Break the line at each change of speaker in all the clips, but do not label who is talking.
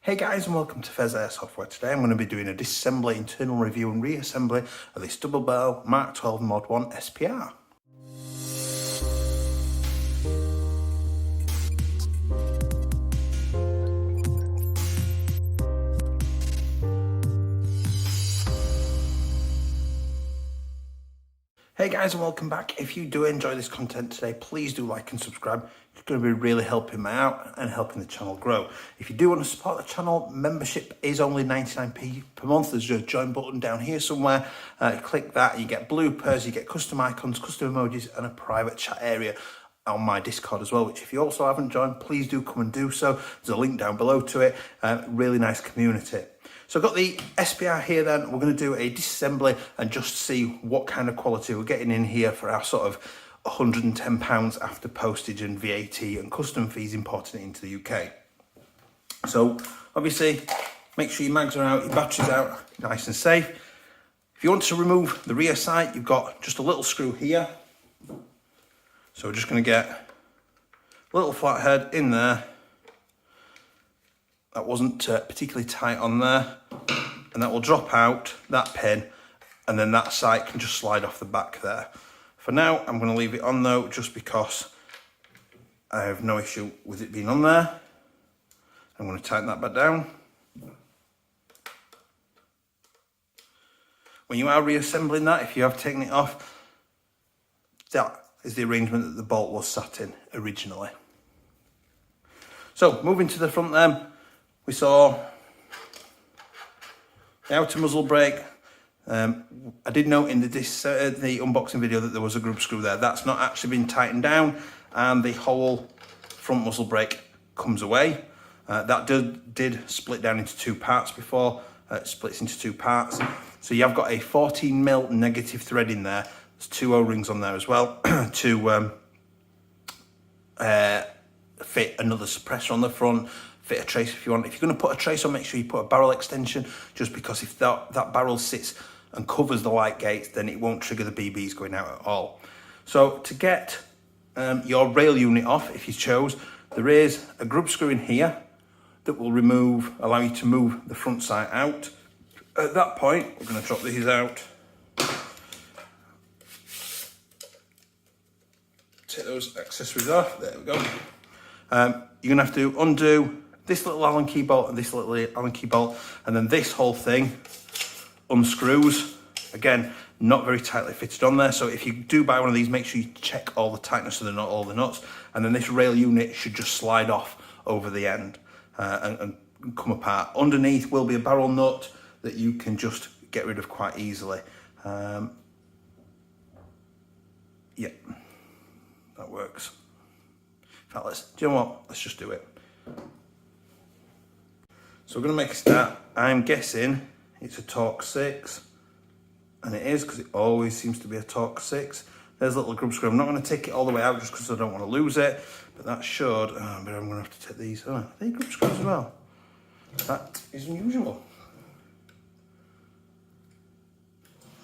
Hey guys, and welcome to Pheas Software. Today I'm going to be doing a disassembly, internal review and reassembly of this double BELL MK12 MOD.1 SPR. Hey guys, and welcome back. If you do enjoy this content today, please do like and subscribe. It's going to be really helping me out and helping the channel grow. If you do want to support the channel, membership is only 99p per month. There's a join button down here somewhere. Click that, you get bloopers, you get custom icons, custom emojis, and a private chat area on my Discord as well, which if you also haven't joined, please do come and do so. There's a link down below to it. Really nice community. So I've got the SPR here then. We're going to do a disassembly and just see what kind of quality we're getting in here for our sort of £110 after postage and VAT and custom fees importing it into the UK. So obviously make sure your mags are out, your batteries out, nice and safe. If you want to remove the rear sight, you've got just a little screw here. So we're just going to get a little flathead in there. That wasn't particularly tight on there, and that will drop out that pin, and then that sight can just slide off the back there. For now, I'm going to leave it on though, just because I have no issue with it being on there. I'm going to tighten that back down. When you are reassembling that, if you have taken it off, that is the arrangement that the bolt was sat in originally. So moving to the front then, we saw the outer muzzle brake. I did note in the unboxing video that there was a grub screw there. That's not actually been tightened down, and the whole front muzzle brake comes away. That did split down into two parts before. It splits into two parts. So you have got a 14mm negative thread in there. There's two O-rings on there as well to fit another suppressor on the front. Fit a trace if you want. If you're going to put a trace on, make sure you put a barrel extension, just because if that barrel sits and covers the light gates, then it won't trigger the BBs going out at all. So to get your rail unit off, if you chose, there is a grub screw in here that will allow you to move the front sight out. At that point, we're going to drop these out. Take those accessories off. There we go. You're going to have to undo this little Allen key bolt and this little Allen key bolt, and then this whole thing unscrews. Again, not very tightly fitted on there, so if you do buy one of these, make sure you check all the tightness of all the nuts, and then this rail unit should just slide off over the end and come apart. Underneath will be a barrel nut that you can just get rid of quite easily. Yeah, that works. In fact, do you know what? Let's just do it. So we're going to make a start. I'm guessing it's a torque 6, and it is, because it always seems to be a torque 6. There's a little grub screw. I'm not going to take it all the way out just because I don't want to lose it, but that should. But I'm going to have to take these. Oh, they grub screws as well. That is unusual.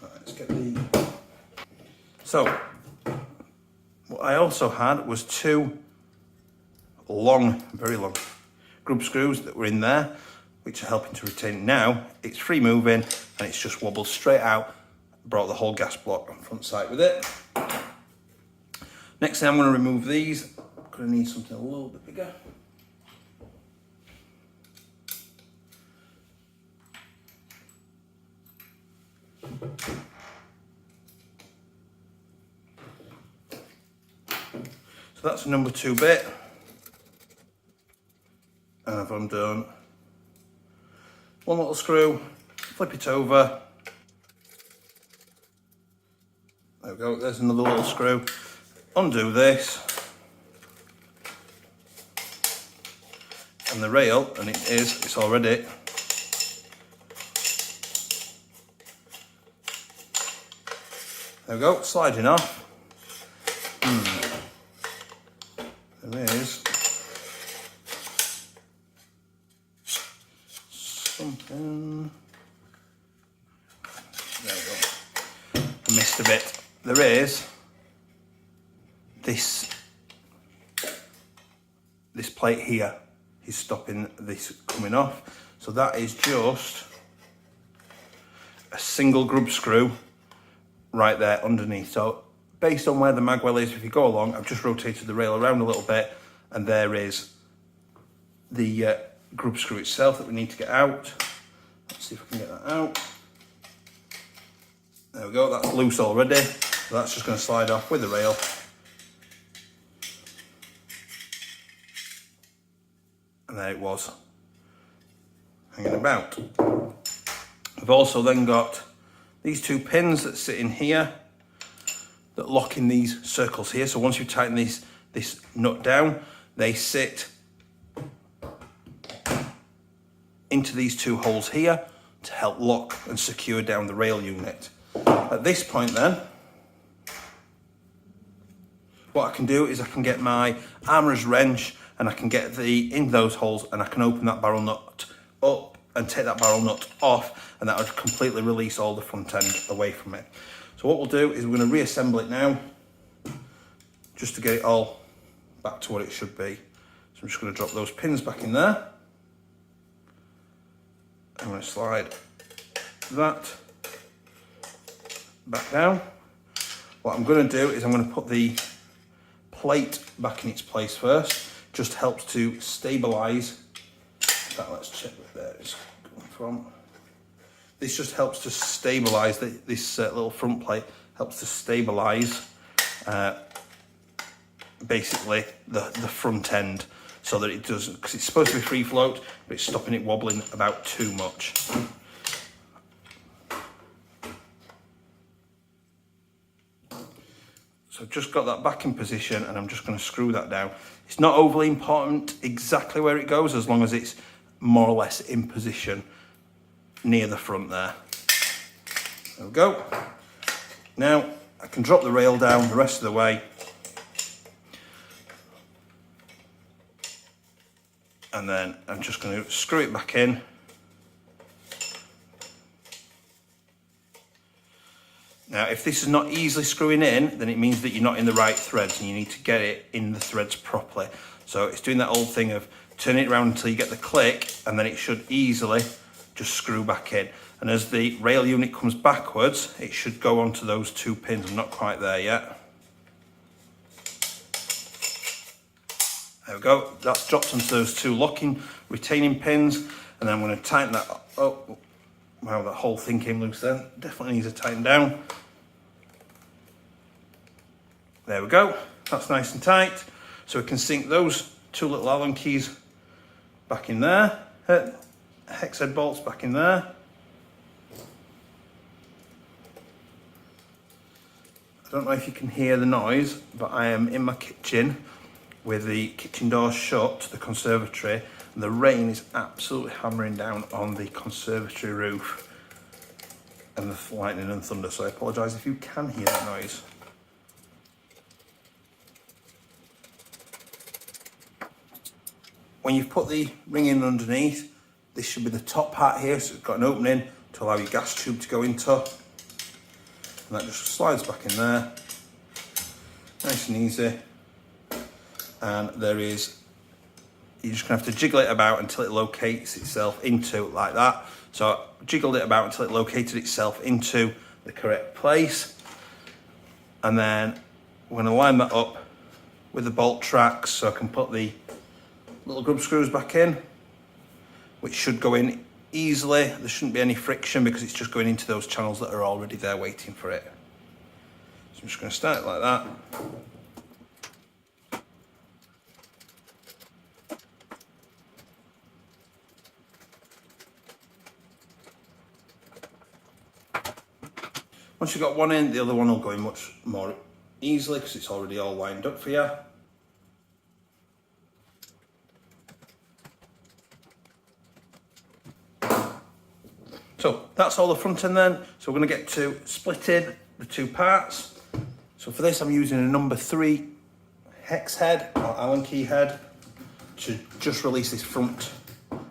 Right, let's get the. So what I also had was two long, very long grub screws that were in there, which are helping to retain it. Now it's free moving and it's just wobbled straight out, brought the whole gas block on front sight with it. Next thing, I'm going to remove these. I'm going to need something a little bit bigger. So that's the number 2 bit. And I've undone one little screw, flip it over. There we go, there's another little screw. Undo this. And the rail, and it's already. There we go, sliding off. There is something. There we go. I missed a bit. There is this plate here. is stopping this coming off. So that is just a single grub screw right there underneath. So based on where the magwell is, if you go along, I've just rotated the rail around a little bit, and there is the grub screw itself that we need to get out. Let's see if I can get that out. There we go, that's loose already. So that's just going to slide off with the rail. And there it was, hanging about. We've also then got these two pins that sit in here that lock in these circles here. So once you tighten this nut down, they sit into these two holes here to help lock and secure down the rail unit. At this point then, what I can do is I can get my armourer's wrench and I can get in those holes, and I can open that barrel nut up and take that barrel nut off, and that would completely release all the front end away from it. So what we'll do is we're going to reassemble it now, just to get it all back to what it should be. So I'm just going to drop those pins back in there. I'm going to slide that back down. What I'm going to do is I'm going to put the plate back in its place first. Just helps to stabilise. Let's check where that is coming from. This just helps to stabilise this little front plate. Helps to stabilise basically the front end, so that it doesn't, because it's supposed to be free float, but it's stopping it wobbling about too much. So I've just got that back in position, and I'm just going to screw that down. It's not overly important exactly where it goes, as long as it's more or less in position near the front there. There we go. Now I can drop the rail down the rest of the way, and then I'm just going to screw it back in. Now, if this is not easily screwing in, then it means that you're not in the right threads, and you need to get it in the threads properly. So it's doing that old thing of turning it around until you get the click, and then it should easily just screw back in. And as the rail unit comes backwards, it should go onto those two pins. I'm not quite there yet. There we go. That's dropped onto those two locking, retaining pins, and then I'm going to tighten that up. Oh, wow, that whole thing came loose then. Definitely needs to tighten down. There we go. That's nice and tight. So we can sink those two little Allen keys back in there. Hex head bolts back in there. I don't know if you can hear the noise, but I am in my kitchen with the kitchen door shut to the conservatory, and the rain is absolutely hammering down on the conservatory roof, and the lightning and thunder, so I apologise if you can hear that noise. When you've put the ring in underneath, this should be the top part here, so it's got an opening to allow your gas tube to go into, and that just slides back in there, nice and easy. And there is, you're just gonna have to jiggle it about until it locates itself into, like that. So I jiggled it about until it located itself into the correct place, and then we're gonna line that up with the bolt tracks so I can put the little grub screws back in, which should go in easily. There shouldn't be any friction because it's just going into those channels that are already there waiting for it. So I'm just going to start it like that. Once you've got one in, the other one will go in much more easily because it's already all lined up for you. So that's all the front end then. So we're going to get to splitting the two parts. So for this I'm using a number 3 hex head or Allen key head to just release this front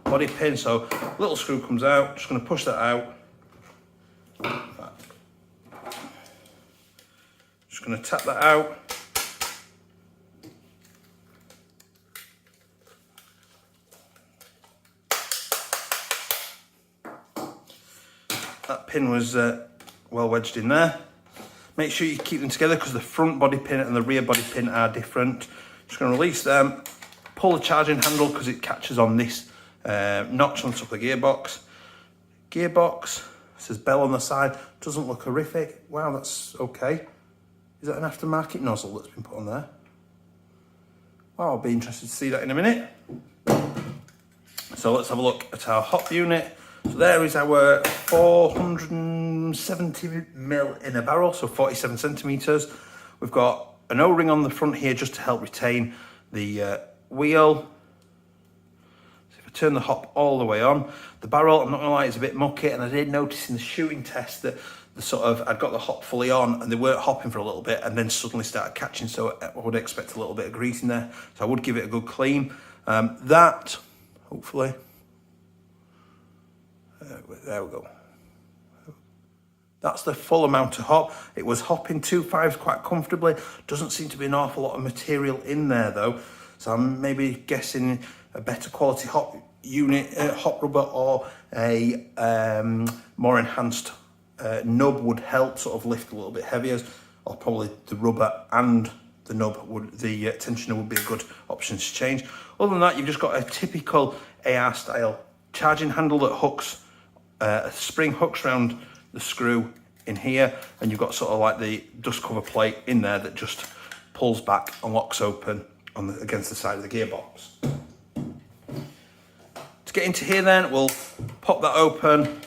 body pin. So little screw comes out, just going to push that out. Just going to tap that out. that pin was well wedged in there. Make sure you keep them together because the front body pin and the rear body pin are different. Just going to release them, pull the charging handle because it catches on this notch on top of the gearbox. Gearbox, says BELL on the side, doesn't look horrific. Wow, that's okay. Is that an aftermarket nozzle that's been put on there? Well, I'll be interested to see that in a minute. So let's have a look at our hop unit. So there is our 470mm in a barrel, so 47 centimeters. We've got an O-ring on the front here just to help retain the wheel. So if I turn the hop all the way on, the barrel, I'm not gonna lie, is a bit mucky, and I did notice in the shooting test that I'd got the hop fully on and they weren't hopping for a little bit and then suddenly started catching, so I would expect a little bit of grease in there. So I would give it a good clean. That, hopefully, there we go. That's the full amount of hop. It was hopping 2.5s quite comfortably. Doesn't seem to be an awful lot of material in there though. So I'm maybe guessing a better quality hop unit, hop rubber, or a more enhanced nub would help sort of lift a little bit heavier, or probably the rubber and the nub the tensioner would be a good option to change. Other than that, you've just got a typical AR style charging handle that hooks, a spring hooks around the screw in here, and you've got sort of like the dust cover plate in there that just pulls back and locks open against the side of the gearbox. To get into here then, we'll pop that open,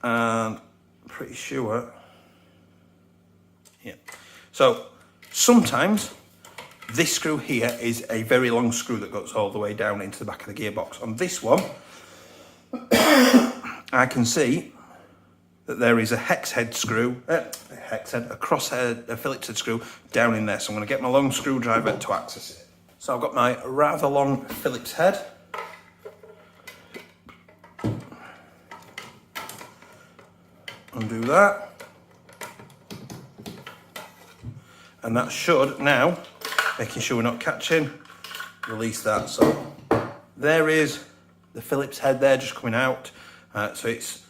and I'm pretty sure, yeah. So sometimes this screw here is a very long screw that goes all the way down into the back of the gearbox. On this one, I can see that there is a hex head screw, a crosshead, a Phillips head screw down in there. So I'm going to get my long screwdriver to access it. So I've got my rather long Phillips head. Undo that. And that should now, making sure we're not catching, release that. So there is the Phillips head there just coming out. So it's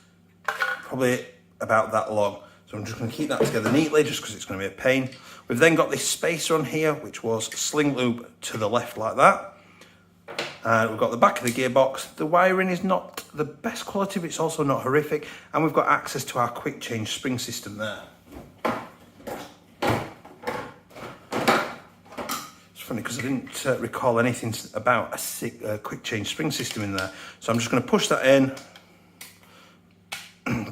probably about that long. So I'm just going to keep that together neatly just because it's going to be a pain. We've then got this spacer on here, which was sling loop to the left like that. We've got the back of the gearbox. The wiring is not the best quality, but it's also not horrific. And we've got access to our quick change spring system there. It's funny because I didn't recall anything about a quick change spring system in there. So I'm just going to push that in,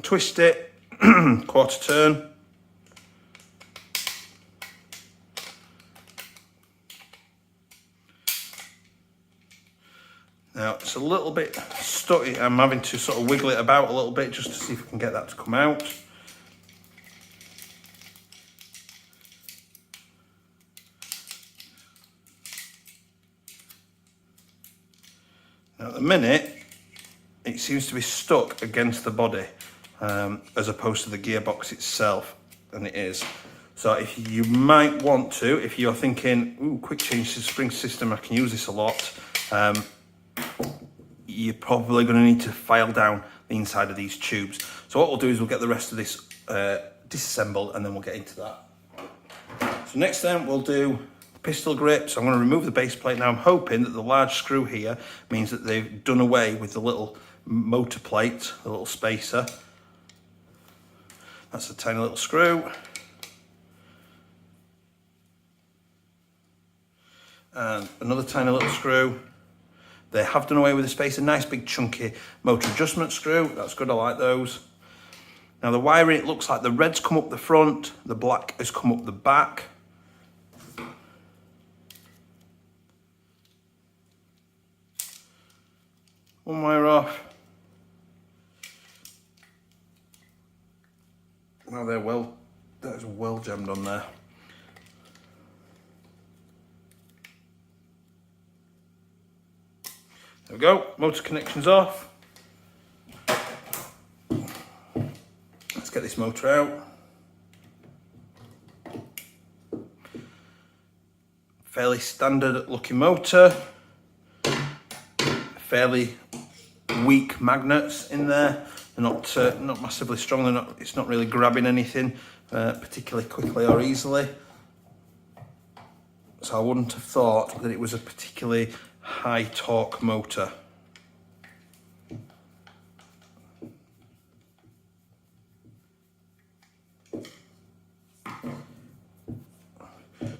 twist it, quarter turn. Now it's a little bit stuck. I'm having to sort of wiggle it about a little bit just to see if I can get that to come out. Now at the minute, it seems to be stuck against the body as opposed to the gearbox itself, and it is. So if you might want to, if you're thinking, ooh, quick change to spring system, I can use this a lot, you're probably going to need to file down the inside of these tubes. So what we'll do is we'll get the rest of this disassembled, and then we'll get into that. So next then we'll do the pistol grip. So I'm going to remove the base plate. Now I'm hoping that the large screw here means that they've done away with the little motor plate, the little spacer. That's a tiny little screw. And another tiny little screw. They have done away with the spacer. Nice big chunky motor adjustment screw. That's good, I like those. Now the wiring, it looks like the red's come up the front, the black has come up the back. One wire off. Now that is well jammed on there. There we go, motor connection's off. Let's get this motor out. Fairly standard looking motor. Fairly weak magnets in there. They're not massively strong. It's not really grabbing anything particularly quickly or easily. So I wouldn't have thought that it was a particularly high torque motor.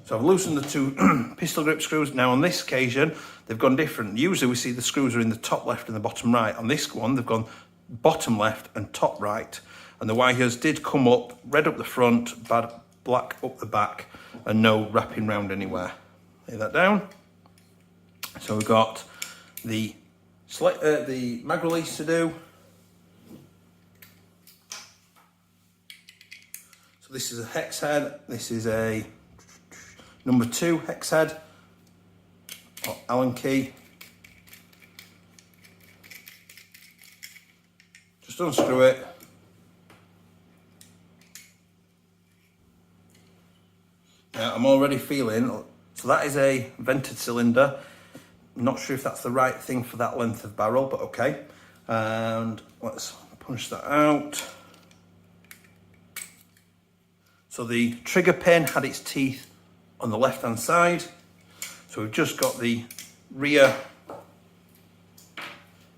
So I've loosened the two pistol grip screws. Now on this occasion, they've gone different. Usually we see the screws are in the top left and the bottom right. On this one, they've gone bottom left and top right. And the wires did come up, red up the front, black up the back, and no wrapping round anywhere. Lay that down. So we've got the mag release to do. So this is a hex head. This is a number 2 hex head, or Allen key. Just unscrew it. Now I'm already feeling, so that is a vented cylinder. Not sure if that's the right thing for that length of barrel, but okay. And let's punch that out. So the trigger pin had its teeth on the left hand side. So we've just got the rear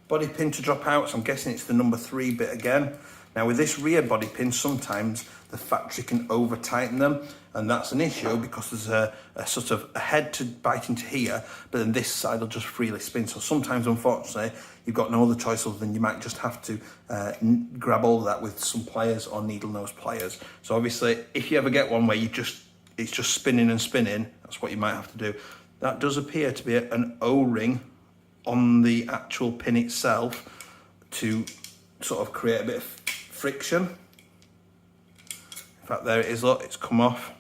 body pin to drop out. So I'm guessing it's the number 3 bit again. Now with this rear body pin, sometimes the factory can over tighten them, and that's an issue because there's a sort of a head to bite into here, but then this side will just freely spin. So sometimes, unfortunately, you've got no other choice other than you might just have to grab hold of that with some pliers or needle nose pliers. So obviously, if you ever get one where it's just spinning and spinning, that's what you might have to do. That does appear to be an O-ring on the actual pin itself to sort of create a bit of friction. In fact, there it is, look, it's come off.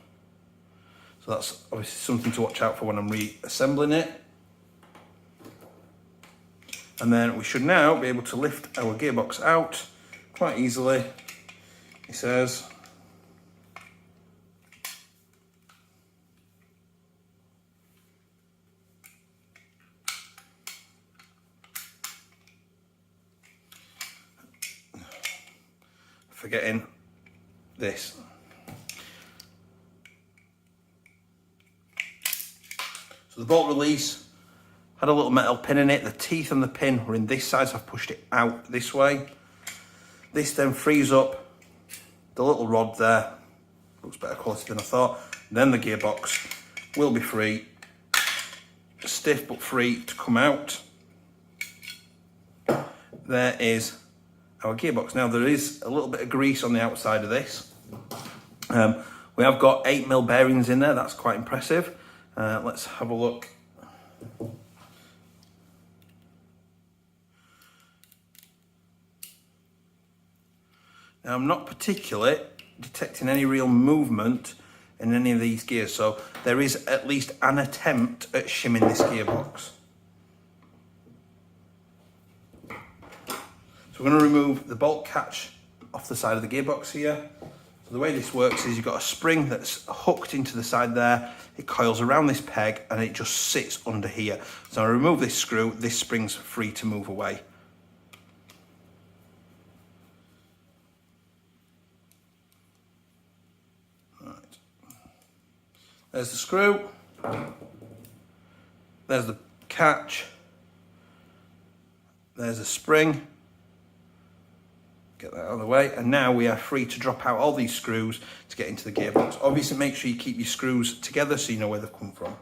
So that's obviously something to watch out for when I'm reassembling it. And then we should now be able to lift our gearbox out quite easily, he says. Forgetting this. So the bolt release had a little metal pin in it. The teeth on the pin were in this side, so I've pushed it out this way. This then frees up the little rod there. Looks better quality than I thought. Then the gearbox will be free, stiff but free to come out. There is our gearbox. Now there is a little bit of grease on the outside of this. We have got 8mm bearings in there. That's quite impressive. Let's have a look. Now I'm not particularly detecting any real movement in any of these gears, so there is at least an attempt at shimming this gearbox. So we're going to remove the bolt catch off the side of the gearbox here. So the way this works is you've got a spring that's hooked into the side there, it coils around this peg and it just sits under here. So I remove this screw, this spring's free to move away. Right. There's the screw, there's the catch, there's the spring. Get that out of the way, and now we are free to drop out all these screws to get into the gearbox. Obviously make sure you keep your screws together so you know where they've come from.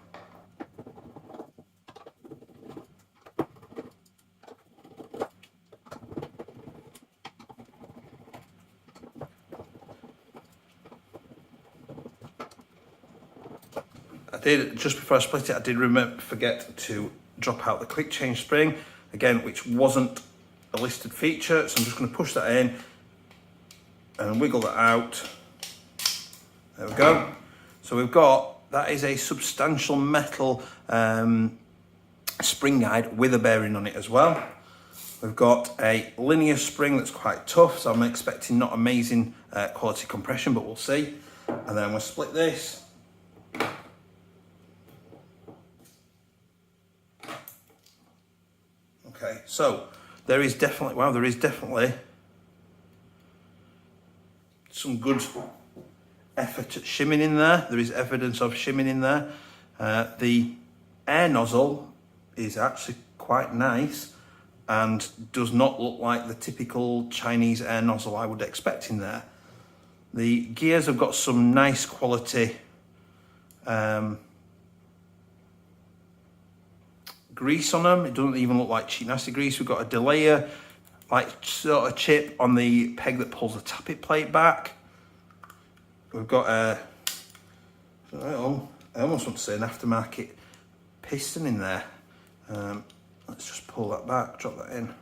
Just before I split it, I did forget to drop out the quick change spring, again, which wasn't a listed feature, so I'm just going to push that in and wiggle that out. There we go. So we've got, that is a substantial metal spring guide with a bearing on it as well. We've got a linear spring that's quite tough, so I'm expecting not amazing quality compression, but we'll see. And then we'll split this. Okay, so there is definitely, wow, there is definitely some good effort at shimming in there. There is evidence of shimming in there. The air nozzle is actually quite nice and does not look like the typical Chinese air nozzle I would expect in there. The gears have got some nice quality grease on them. It doesn't even look like cheap nasty grease. We've got a delayer, like sort of chip on the peg that pulls the tappet plate back. We've got a, I almost want to say an aftermarket piston in there. Let's just pull that back, drop that in.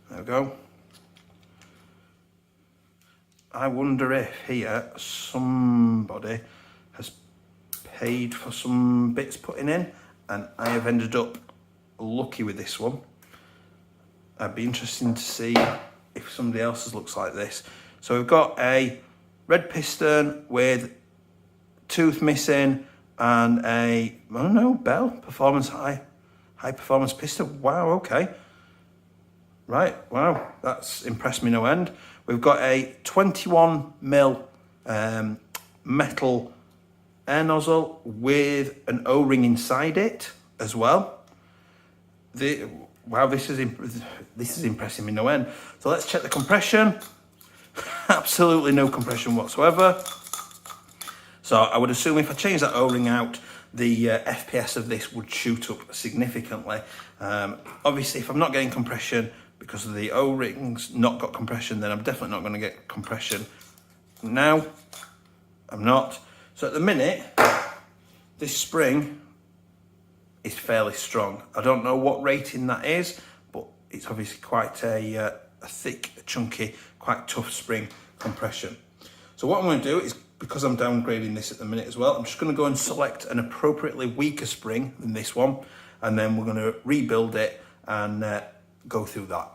There we go. I wonder if here somebody has paid for some bits putting in, and I have ended up lucky with this one. I'd be interested to see if somebody else's looks like this. So we've got a red piston with tooth missing and a, I don't know, BELL performance high performance piston. Wow, okay. Right, wow, that's impressed me no end. We've got a 21mm metal air nozzle with an O-ring inside it as well. Wow, this is impressing me no end. So let's check the compression. Absolutely no compression whatsoever. So I would assume if I change that O-ring out, the FPS of this would shoot up significantly. Obviously, if I'm not getting compression because of the O-rings not got compression, then I'm definitely not going to get compression. Now, I'm not. So at the minute, this spring is fairly strong. I don't know what rating that is, but it's obviously quite a thick, chunky, quite tough spring compression. So what I'm going to do is, because I'm downgrading this at the minute as well, I'm just going to go and select an appropriately weaker spring than this one, and then we're going to rebuild it and go through that.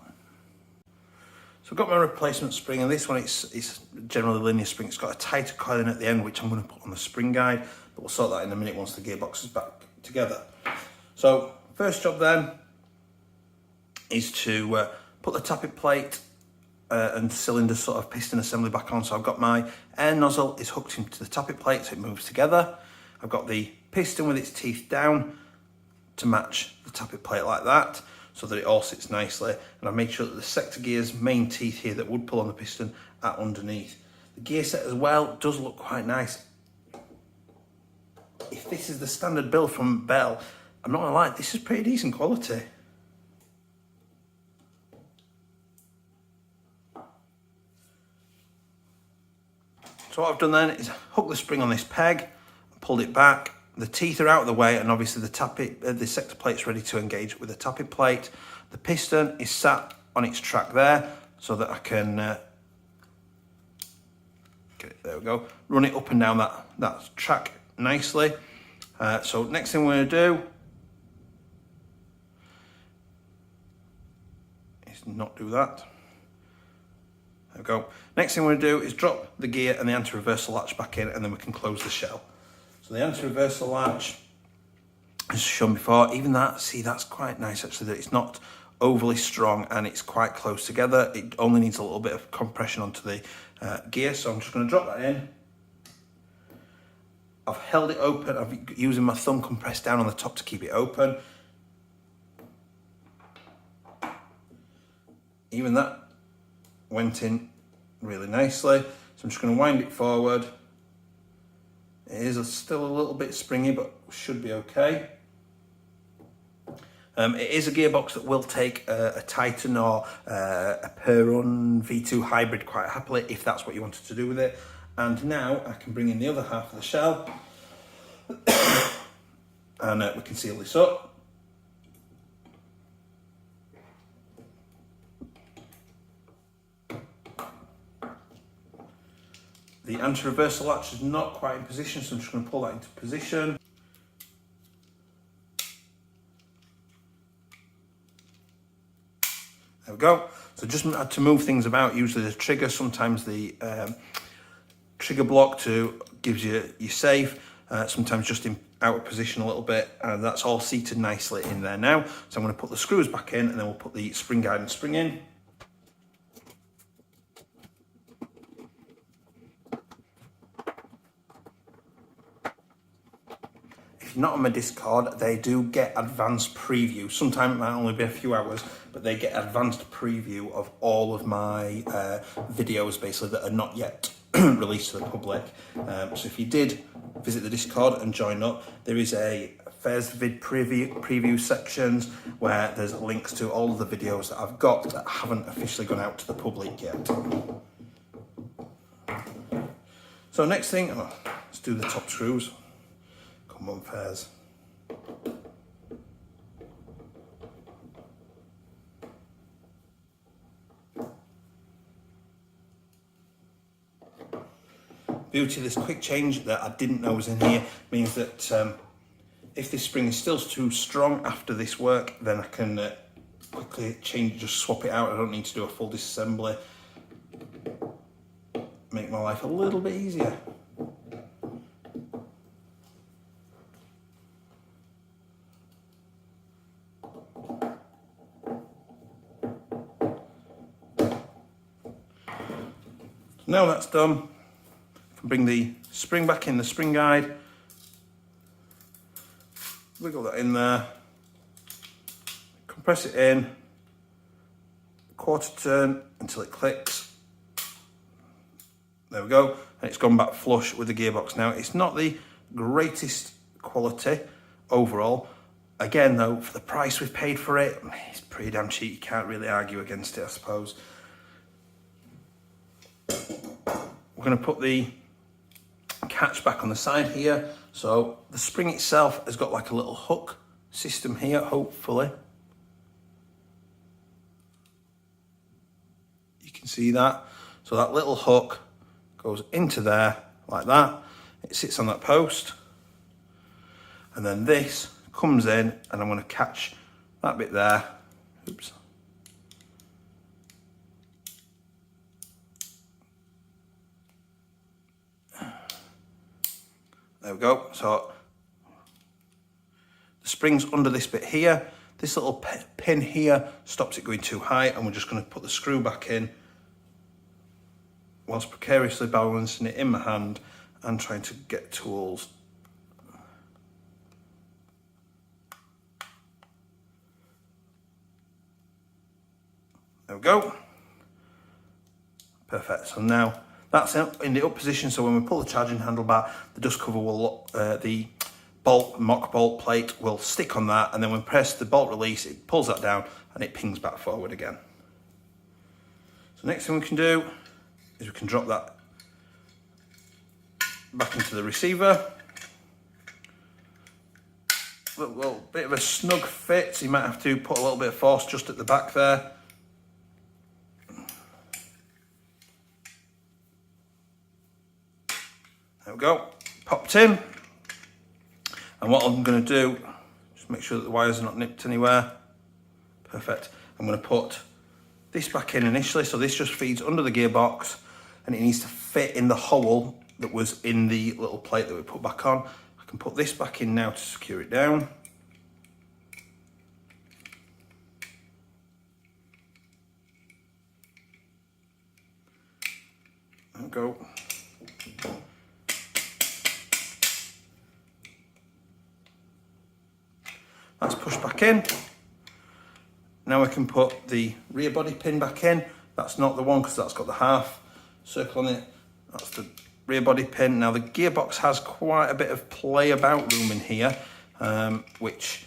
So I've got my replacement spring, and this one it's generally linear spring. It's got a tighter coiling at the end, which I'm going to put on the spring guide, but we'll sort that in a minute once the gearbox is back together. So first job then is to put the tappet plate and cylinder sort of piston assembly back on. So I've got my air nozzle is hooked into the tappet plate so it moves together. I've got the piston with its teeth down to match the tappet plate like that, so that it all sits nicely. And I've made sure that the sector gear's main teeth here that would pull on the piston are underneath. The gear set as well does look quite nice. If this is the standard build from BELL, I'm not gonna lie, this is pretty decent quality. So what I've done then is hook the spring on this peg, pulled it back. The teeth are out of the way, and obviously the sector plate's ready to engage with the tappet plate. The piston is sat on its track there, so that I can get it, there we go, run it up and down that track nicely. So next thing we're going to do is not do that. There we go. Next thing we're going to do is drop the gear and the anti-reversal latch back in, and then we can close the shell. So the anti-reversal latch, as shown before, even that, see, that's quite nice actually, that it's not overly strong and it's quite close together. It only needs a little bit of compression onto the gear, so I'm just going to drop that in. I've held it open, I'm using my thumb compressed down on the top to keep it open. Even that went in really nicely, so I'm just going to wind it forward. It is still a little bit springy, but should be okay. It is a gearbox that will take a Titan or a Perron V2 hybrid quite happily, if that's what you wanted to do with it. And now I can bring in the other half of the shell and we can seal this up. The anti-reversal latch is not quite in position, so I'm just going to pull that into position. There we go. So just had to move things about. Usually the trigger, sometimes the trigger block gives you safe. sometimes just in out of position a little bit, and that's all seated nicely in there now. So I'm going to put the screws back in, and then we'll put the spring guide and spring in. If you're not on my Discord, they do get advanced preview. Sometimes it might only be a few hours, but they get advanced preview of all of my videos basically that are not yet released to the public. So if you did visit the Discord and join up, there is a Pheas vid preview sections where there's links to all of the videos that I've got that haven't officially gone out to the public yet. So next thing, let's do the top screws. Come on, Pheas. Beauty of this quick change that I didn't know was in here means that if this spring is still too strong after this work, then I can quickly change, just swap it out. I don't need to do a full disassembly. Make my life a little bit easier. Now that's done, I can bring the spring back in the spring guide, wiggle that in there, compress it in, quarter turn until it clicks. There we go, and it's gone back flush with the gearbox now. It's not the greatest quality overall. Again though, for the price we've paid for it, it's pretty damn cheap. You can't really argue against it, I suppose. We're going to put the catch back on the side here. So the spring itself has got like a little hook system here, hopefully. You can see that. So that little hook goes into there like that. It sits on that post. And then this comes in, and I'm going to catch that bit there. Oops. There we go. So the spring's under this bit here. This little pin here stops it going too high, and we're just going to put the screw back in whilst precariously balancing it in my hand and trying to get tools. There we go. Perfect. So now that's in the up position, so when we pull the charging handle back, the dust cover will, the mock bolt plate will stick on that, and then when we press the bolt release, it pulls that down and it pings back forward again. So next thing we can do is we can drop that back into the receiver. Little bit of a snug fit, so you might have to put a little bit of force just at the back there. There we go, popped in. And what I'm going to do, just make sure that the wires are not nipped anywhere. Perfect. I'm going to put this back in initially, so this just feeds under the gearbox, and it needs to fit in the hole that was in the little plate that we put back on. I can put this back in now to secure it down. There we go. That's pushed back in. Now we can put the rear body pin back in. That's not the one because that's got the half circle on it. That's the rear body pin. Now the gearbox has quite a bit of play about room in here, which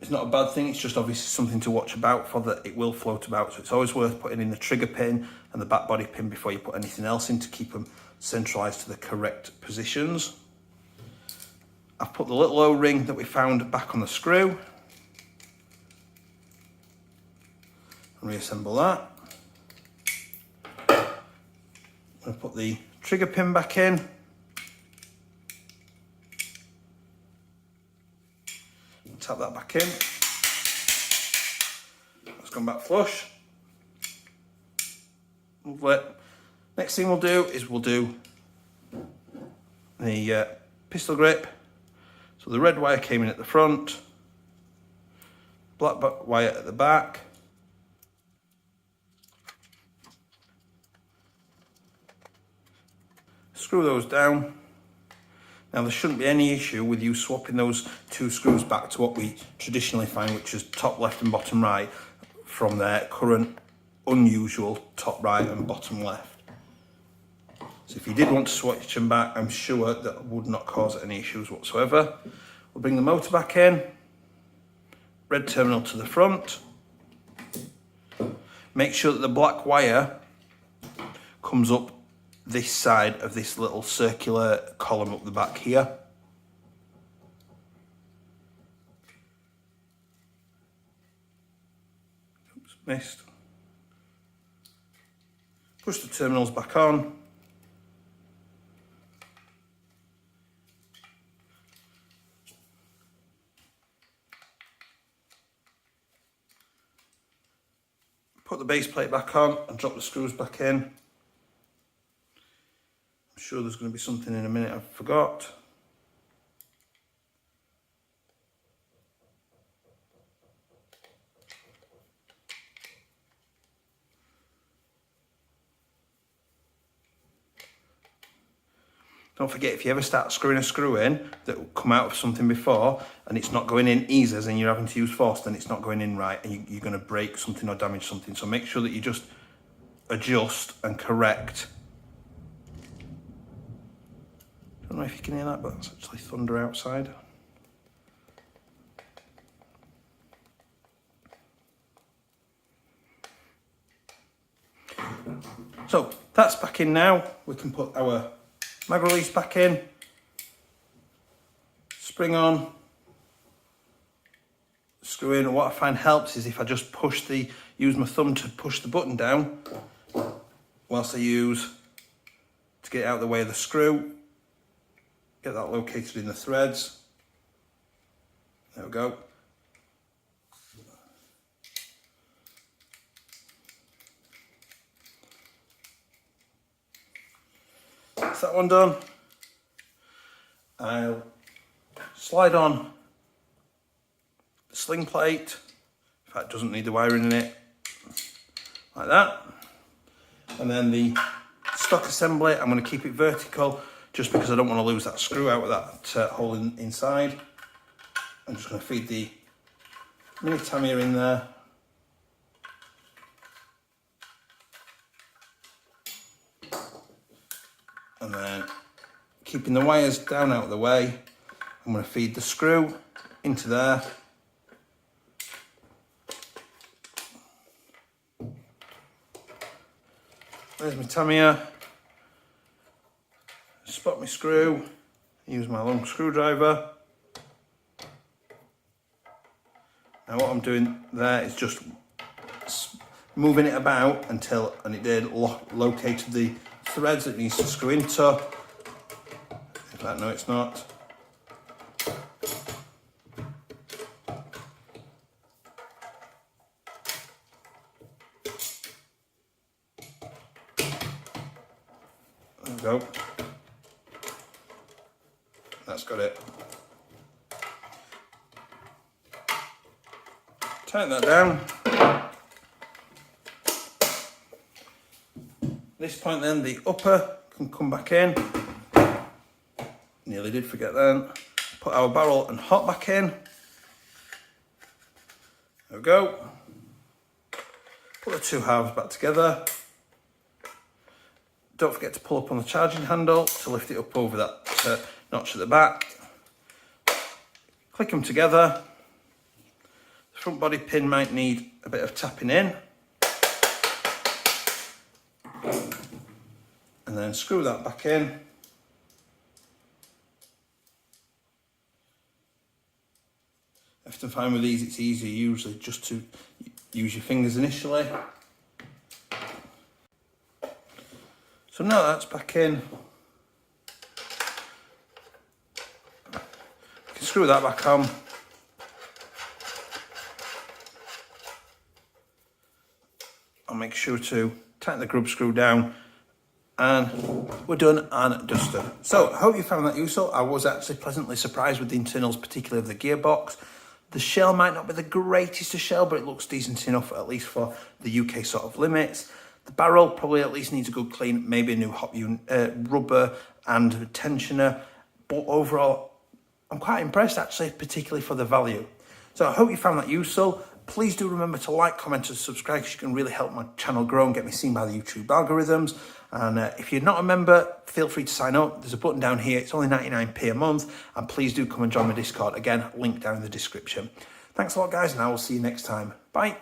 is not a bad thing. It's just obviously something to watch about for that it will float about. So it's always worth putting in the trigger pin and the back body pin before you put anything else in to keep them centralized to the correct positions. I've put the little O-ring that we found back on the screw and reassemble that. I'm going to put the trigger pin back in. Tap that back in. That's gone back flush. Lovely. Next thing we'll do is we'll do the pistol grip. So the red wire came in at the front, black wire at the back. Screw those down. Now there shouldn't be any issue with you swapping those two screws back to what we traditionally find, which is top left and bottom right, from their current unusual top right and bottom left. So if you did want to switch them back, I'm sure that would not cause any issues whatsoever. We'll bring the motor back in, red terminal to the front. Make sure that the black wire comes up this side of this little circular column up the back here. Oops, missed. Push the terminals back on. Put the base plate back on and drop the screws back in. I'm sure there's going to be something in a minute I forgot. Don't forget, if you ever start screwing a screw in that will come out of something before and it's not going in easy and you're having to use force, then it's not going in right and you're going to break something or damage something. So make sure that you just adjust and correct. I don't know if you can hear that, but it's actually thunder outside. So that's back in now. We can put our mag release back in, spring on, screw in. What I find helps is if I just use my thumb to push the button down, whilst I use to get it out of the way of the screw, get that located in the threads. There we go. That's that one done. I'll slide on the sling plate. In fact, it doesn't need the wiring in it. Like that. And then the stock assembly, I'm going to keep it vertical just because I don't want to lose that screw out of that hole inside. I'm just going to feed the mini Tamiya in there. And then keeping the wires down out of the way, I'm going to feed the screw into there. There's my Tamiya. Spot my screw, use my long screwdriver. Now what I'm doing there is just moving it about until, and it did located the threads it needs to screw into. In fact, no, it's not. There we go. That's got it. Tighten that down. At this point then, the upper can come back in. Nearly did forget that. Put our barrel and hop back in. There we go. Put the two halves back together. Don't forget to pull up on the charging handle to lift it up over that notch at the back. Click them together. The front body pin might need a bit of tapping in. And then screw that back in. I often find with these it's easier usually just to use your fingers initially. So now that's back in. You can screw that back on. I'll make sure to tighten the grub screw down and we're done and dusted. So I hope you found that useful. I was actually pleasantly surprised with the internals, particularly of the gearbox. The shell might not be the greatest of shell, but it looks decent enough, at least for the UK sort of limits. The barrel probably at least needs a good clean, maybe a new hot rubber and tensioner. But overall, I'm quite impressed actually, particularly for the value. So I hope you found that useful. Please do remember to like, comment and subscribe, because you can really help my channel grow and get me seen by the YouTube algorithms. And if you're not a member, feel free to sign up. There's a button down here. It's only 99p a month. And please do come and join my Discord. Again, link down in the description. Thanks a lot, guys, and I will see you next time. Bye.